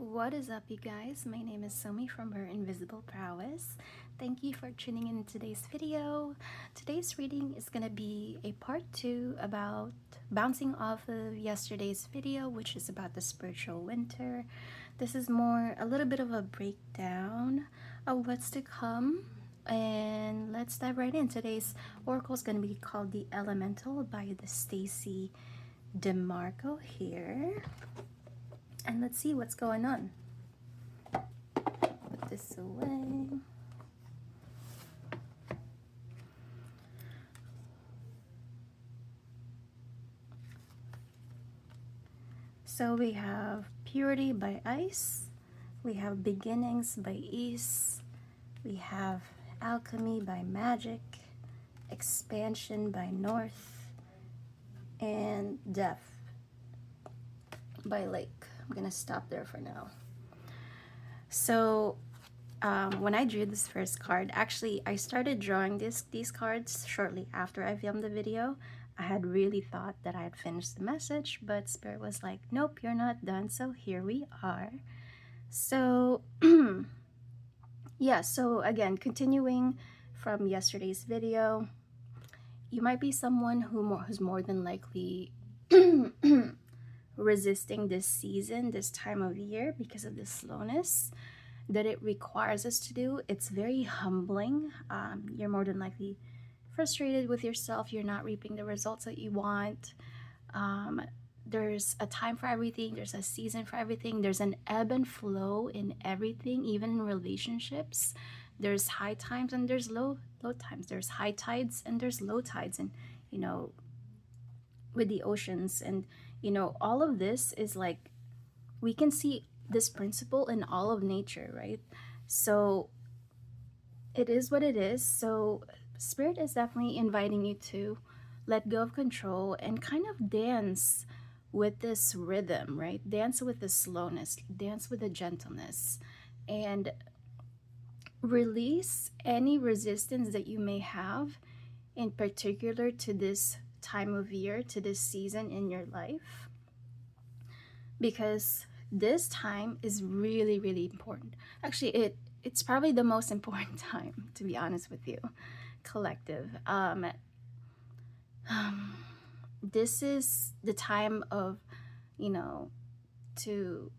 What is up, you guys? My name is Somi from Her Invisible Prowess. Thank you for tuning in today's video. Today's reading is going to be a part 2 about bouncing off of yesterday's video, which is about the spiritual winter. This is more a little bit of a breakdown of what's to come. And let's dive right in. Today's oracle is going to be called The Elemental by the Stacy DeMarco here. And let's see what's going on. Put this away. So we have Purity by Ice. We have Beginnings by East. We have Alchemy by Magic. Expansion by North. And Death by Lake. I'm gonna stop there for now. So when I drew this first card, actually I started drawing these cards shortly after I filmed the video. I had really thought that I had finished the message, but Spirit was like, nope, you're not done. So here we are. So yeah, so again, continuing from yesterday's video, you might be someone who's more than likely resisting this season, this time of year, because of the slowness that it requires us to do. It's very humbling. You're more than likely frustrated with yourself. You're not reaping the results that you want. There's a time for everything. There's a season for everything. There's an ebb and flow in everything, even in relationships. There's high times and there's low times. There's high tides and there's low tides. And with the oceans, and all of this is like, we can see this principle in all of nature, right? So it is what it is. So Spirit is definitely inviting you to let go of control and kind of dance with this rhythm, right? Dance with the slowness, dance with the gentleness, and release any resistance that you may have, in particular to this time of year, to this season in your life, because this time is really, really important. Actually, it's probably the most important time, to be honest with you, collective. This is the time of, to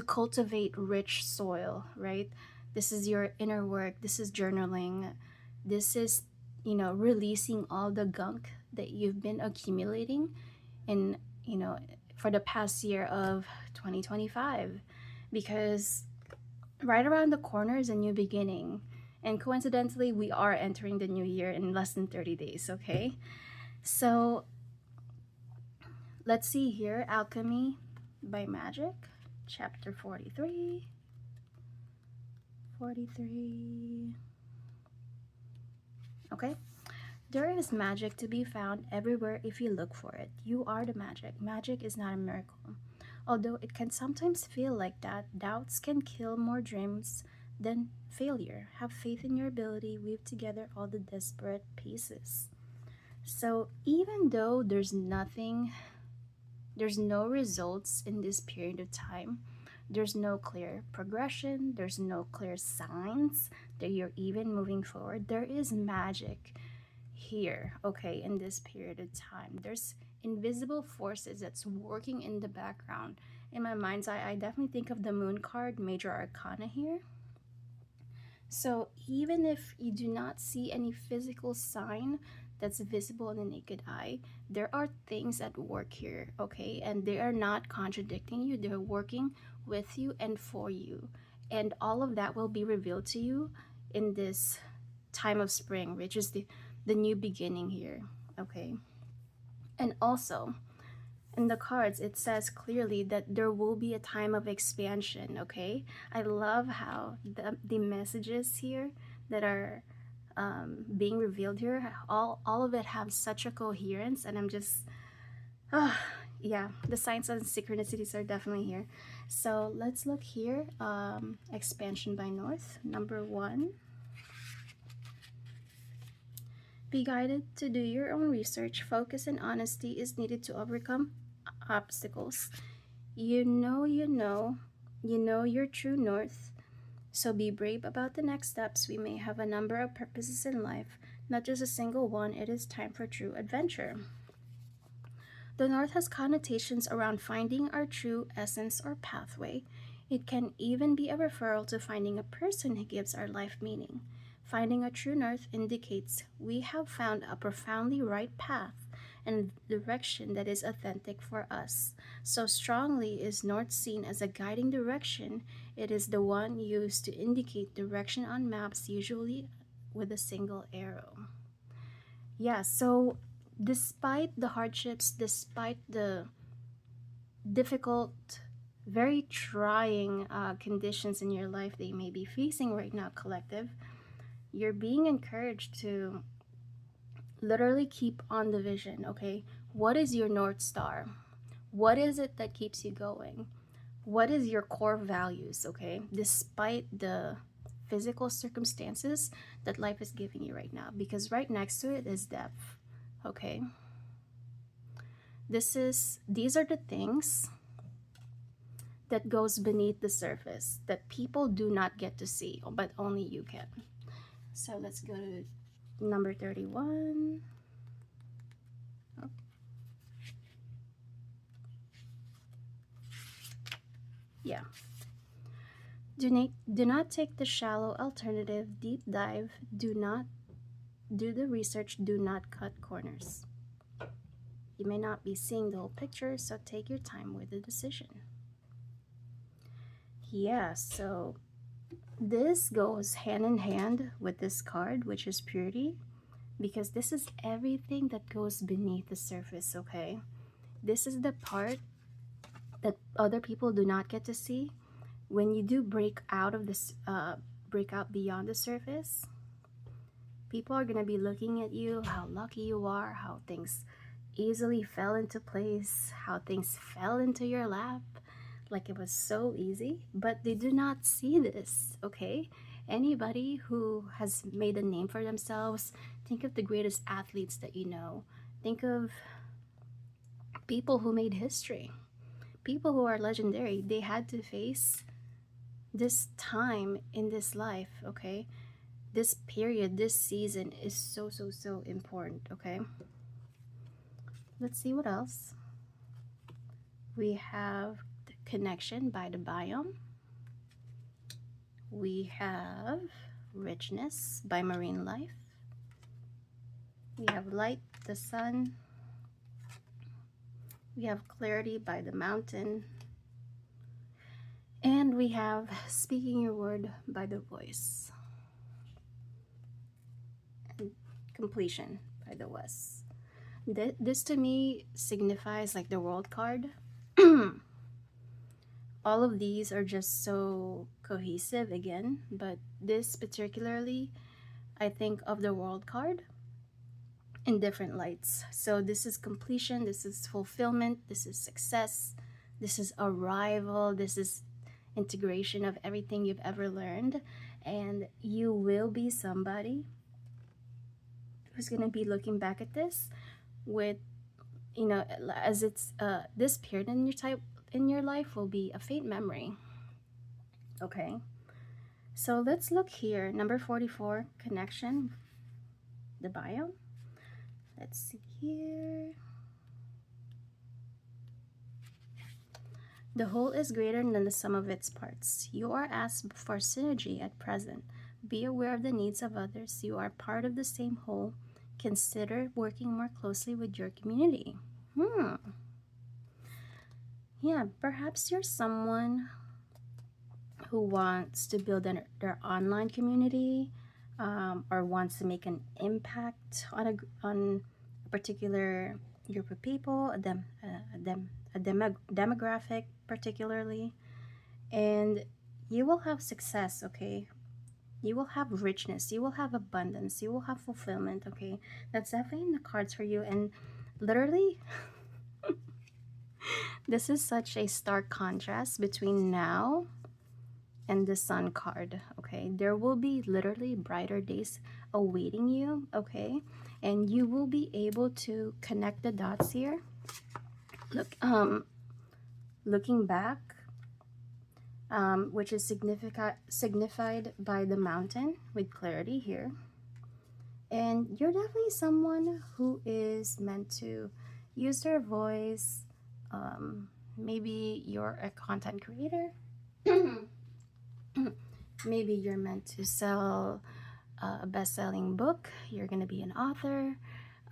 cultivate rich soil, right? This is your inner work. This is journaling. This is, releasing all the gunk that you've been accumulating in, for the past year of 2025. Because right around the corner is a new beginning. And coincidentally, we are entering the new year in less than 30 days, okay? So let's see here. Alchemy by Magic, chapter 43. Okay. There is magic to be found everywhere if you look for it. You are the magic. Magic is not a miracle. Although it can sometimes feel like that, doubts can kill more dreams than failure. Have faith in your ability, weave together all the disparate pieces. So even though there's no results in this period of time, there's no clear progression, there's no clear signs that you're even moving forward, there is magic here, okay, in this period of time. There's invisible forces that's working in the background. In my mind's eye, I definitely think of the Moon card, Major Arcana here. So even if you do not see any physical sign that's visible in the naked eye, there are things at work here, okay? And they are not contradicting you. They're working with you and for you. And all of that will be revealed to you in this time of spring, which is the new beginning here, okay? And also, in the cards, it says clearly that there will be a time of expansion, okay? I love how the messages here that are being revealed here, all of it have such a coherence, and I'm just, yeah, the signs and synchronicities are definitely here. So let's look here. Expansion by North, number 1. Be guided to do your own research. Focus and honesty is needed to overcome obstacles. You know your true north. So be brave about the next steps. We may have a number of purposes in life, not just a single one. It is time for true adventure. The North has connotations around finding our true essence or pathway. It can even be a referral to finding a person who gives our life meaning. Finding a true north indicates we have found a profoundly right path and direction that is authentic for us. So strongly is north seen as a guiding direction. It is the one used to indicate direction on maps, usually with a single arrow. Yeah, so despite the hardships, despite the difficult, very trying conditions in your life that you may be facing right now, collective, you're being encouraged to literally keep on the vision, okay? What is your North Star? What is it that keeps you going? What is your core values, okay? Despite the physical circumstances that life is giving you right now, because right next to it is death, okay? These are the things that goes beneath the surface that people do not get to see, but only you can. So let's go to number 31. Oh, yeah. Do not take the shallow alternative. Deep dive. Do not do the research. Do not cut corners. You may not be seeing the whole picture, so take your time with the decision. Yeah, so this goes hand in hand with this card, which is purity, because this is everything that goes beneath the surface, okay? This is the part that other people do not get to see. When you do break out of this, break out beyond the surface, people are gonna be looking at you, how lucky you are, how things easily fell into place, how things fell into your lap, like it was so easy. But they do not see this, okay? Anybody who has made a name for themselves, think of the greatest athletes that you know. Think of people who made history, people who are legendary. They had to face this time in this life, okay? This period, this season is so, so, so important, okay? Let's see what else. We have the connection by the biome. We have richness by marine life. We have light, the sun. We have clarity by the mountain. And we have speaking your word by the voice. And completion by the west. This to me signifies like the world card. All of these are just so cohesive again, but this particularly, I think of the world card in different lights. So this is completion, this is fulfillment, this is success, this is arrival, this is integration of everything you've ever learned, and you will be somebody who's going to be looking back at this with, you know, as it's this period in your type in your life will be a faint memory. Okay, so let's look here. Number 44, connection, the biome. Let's see here. The whole is greater than the sum of its parts. You are asked for synergy at present. Be aware of the needs of others. You are part of the same whole. Consider working more closely with your community. Yeah, perhaps you're someone who wants to build their online community, or wants to make an impact on a particular group of people, demographic particularly, and you will have success, okay? You will have richness, you will have abundance, you will have fulfillment, okay? That's definitely in the cards for you, and literally, this is such a stark contrast between now and the sun card, okay? There will be literally brighter days awaiting you, okay? And you will be able to connect the dots here. Look, Looking back, which is signified by the mountain with clarity here. And you're definitely someone who is meant to use their voice. Maybe you're a content creator. Maybe you're meant to sell a best selling book. You're going to be an author,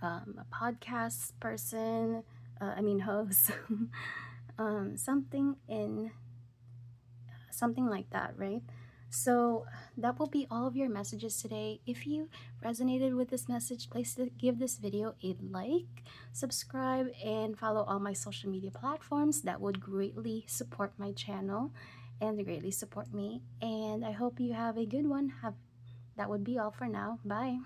a podcast person, host, something in something like that, right? So that will be all of your messages today. If you resonated with this message, please give this video a like, subscribe, and follow all my social media platforms. That would greatly support my channel and greatly support me. And I hope you have a good one. That would be all for now. Bye.